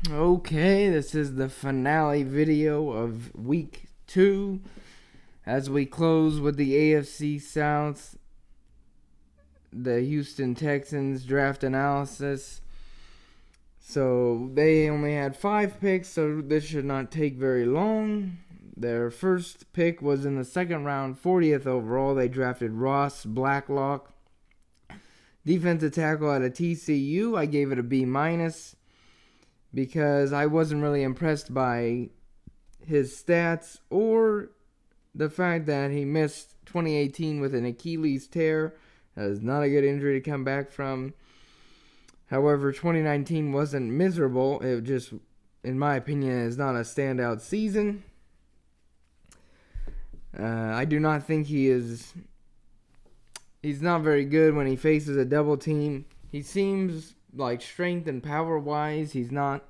Okay, this is the finale video of week 2 as we close with the AFC South, the Houston Texans draft analysis. So they only had 5 picks, so this should not take very long. Their first pick was in the second round, 40th overall. They drafted Ross Blacklock, defensive tackle out of TCU. I gave it a B minus because I wasn't really impressed by his stats or the fact that he missed 2018 with an Achilles tear. That is not a good injury to come back from. However, 2019 wasn't miserable. It just, in my opinion, is not a standout season. I do not think he's not very good when he faces a double team. He seems like strength and power wise, he's not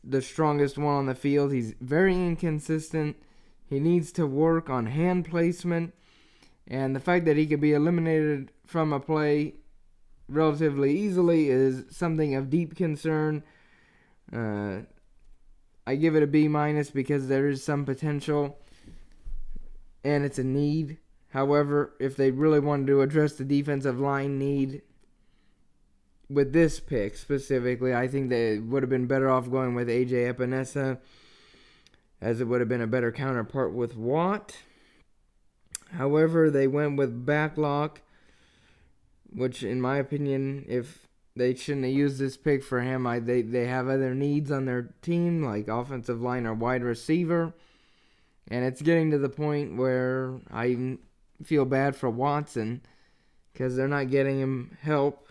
the strongest one on the field. He's very inconsistent. He needs to work on hand placement, and the fact that he could be eliminated from a play relatively easily is something of deep concern. I give it a B minus because there is some potential and it's a need. However, if they really wanted to address the defensive line need with this pick specifically, I think they would have been better off going with AJ Epinesa, as it would have been a better counterpart with Watt. However, they went with Blacklock, which in my opinion, if they shouldn't have used this pick for him, they have other needs on their team, like offensive line or wide receiver. And it's getting to the point where I feel bad for Watson because they're not getting him help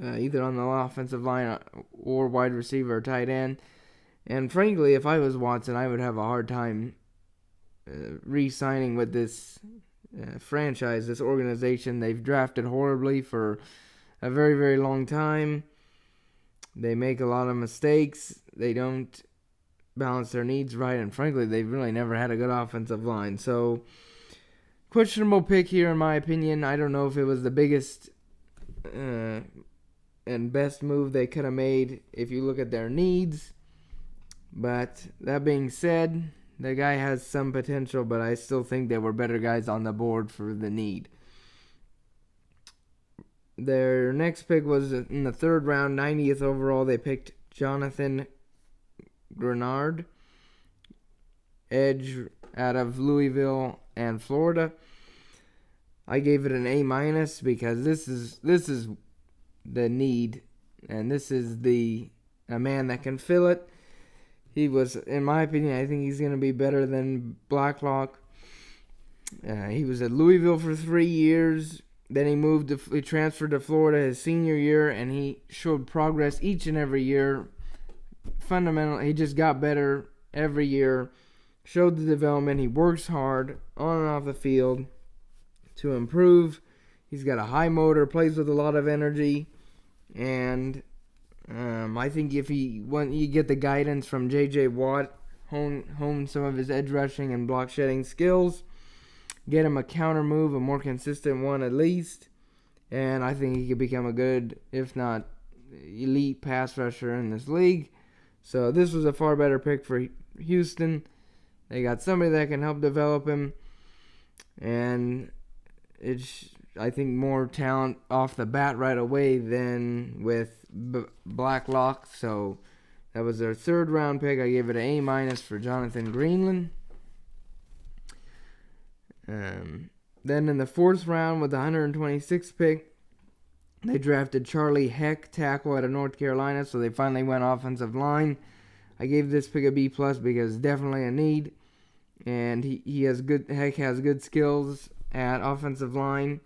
either on the offensive line or wide receiver or tight end. And frankly, if I was Watson, I would have a hard time re-signing with this franchise, this organization. They've drafted horribly for a very, very long time. They make a lot of mistakes. They don't balance their needs right, and frankly, they've really never had a good offensive line. So, questionable pick here, in my opinion. I don't know if it was the biggest and best move they could have made if you look at their needs. But that being said, the guy has some potential, but I still think there were better guys on the board for the need. Their next pick was in the third round, 90th overall. They picked Jonathan Grenard, edge out of Louisville and Florida. I gave it an A minus because this is the need, and this is a man that can fill it. He was, in my opinion, I think he's going to be better than Blacklock. He was at Louisville for 3 years. Then he transferred to Florida his senior year, and he showed progress each and every year. Fundamentally, he just got better every year, showed the development. He works hard on and off the field to improve. He's got a high motor, plays with a lot of energy, and I think if you get the guidance from J.J. Watt, hone some of his edge rushing and block shedding skills, get him a counter move, a more consistent one at least, and I think he could become a good, if not elite pass rusher in this league. So this was a far better pick for Houston. They got somebody that can help develop him, and it's, I think, more talent off the bat right away than with Blacklock. So that was their third round pick. I gave it an A minus for Jonathan Greenland. Then in the fourth round with the 126th pick, they drafted Charlie Heck, tackle out of North Carolina, so they finally went offensive line. I gave this pick a B plus because it's definitely a need, and Heck has good skills at offensive line,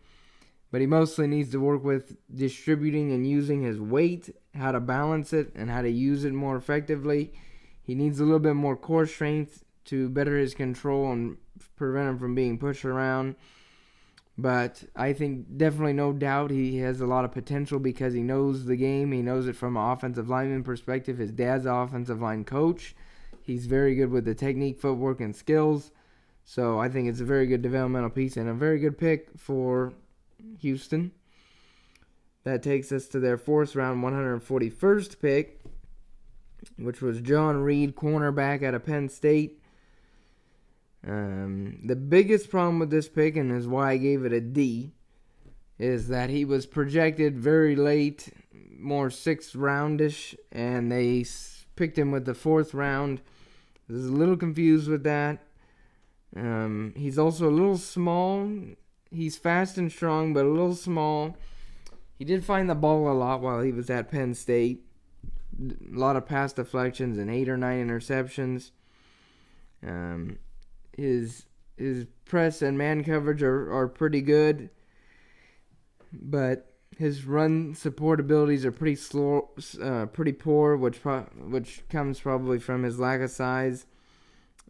but he mostly needs to work with distributing and using his weight, how to balance it, and how to use it more effectively. He needs a little bit more core strength to better his control and prevent him from being pushed around. But I think definitely no doubt he has a lot of potential because he knows the game. He knows it from an offensive lineman perspective. His dad's an offensive line coach. He's very good with the technique, footwork, and skills. So I think it's a very good developmental piece and a very good pick for Houston. That takes us to their fourth round, 141st pick. which was John Reed, cornerback out of Penn State. The biggest problem with this pick, and is why I gave it a D, is that he was projected very late, more 6th roundish, and they picked him with the 4th round. I was a little confused with that. He's also a little small. He's fast and strong, but a little small. He did find the ball a lot while he was at Penn State. A lot of pass deflections and 8 or 9 interceptions. His press and man coverage are pretty good, but his run support abilities are pretty poor, which comes probably from his lack of size.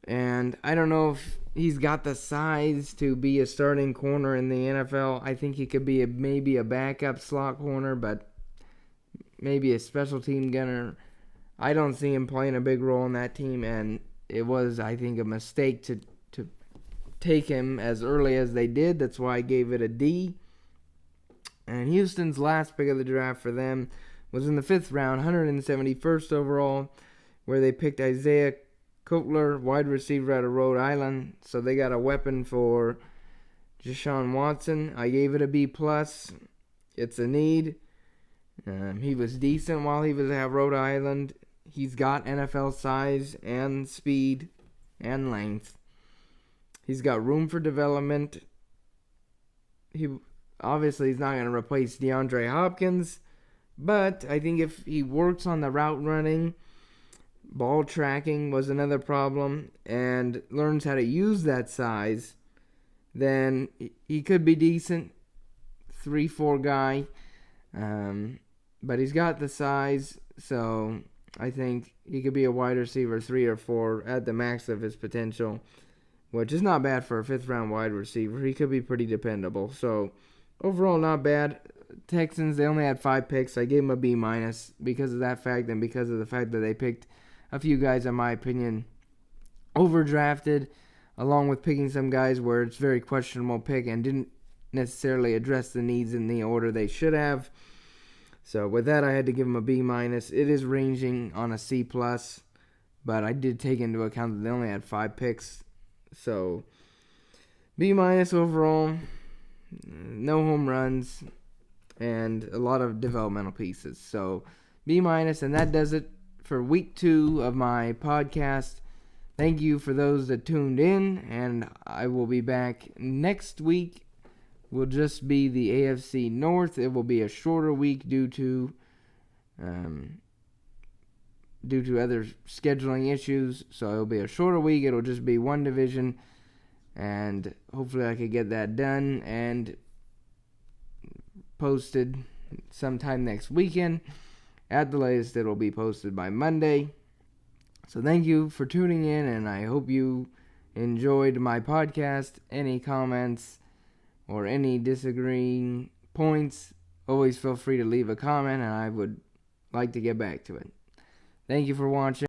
And I don't know if he's got the size to be a starting corner in the NFL. I think he could be maybe a backup slot corner, but maybe a special team gunner. I don't see him playing a big role in that team, and it was, I think, a mistake to take him as early as they did. That's why I gave it a D. And Houston's last pick of the draft for them was in the 5th round, 171st overall, where they picked Isaiah Kotler, wide receiver out of Rhode Island. So they got a weapon for Deshaun Watson. I gave it a B+. It's a need. He was decent while he was at Rhode Island. He's got NFL size and speed and length. He's got room for development. Obviously, he's not going to replace DeAndre Hopkins, but I think if he works on the route running, ball tracking was another problem, and learns how to use that size, then he could be decent, 3-4 guy. But he's got the size, so I think he could be a wide receiver 3 or 4 at the max of his potential, which is not bad for a 5th round wide receiver. He could be pretty dependable. So overall, not bad. Texans, they only had 5 picks. I gave them a B- because of that fact, and because of the fact that they picked a few guys, in my opinion, overdrafted, along with picking some guys where it's very questionable pick and didn't necessarily address the needs in the order they should have. So with that, I had to give them a B-. It is ranging on a C+, but I did take into account that they only had 5 picks. So B- overall, no home runs, and a lot of developmental pieces. So B-, and that does it for week 2 of my podcast. Thank you for those that tuned in, and I will be back next week. Will just be the AFC North. It will be a shorter week due to other scheduling issues. So it'll be a shorter week. It'll just be one division, and hopefully I could get that done and posted sometime next weekend. At the latest, it'll be posted by Monday. So thank you for tuning in, and I hope you enjoyed my podcast. Any comments or any disagreeing points, always feel free to leave a comment, and I would like to get back to it. Thank you for watching.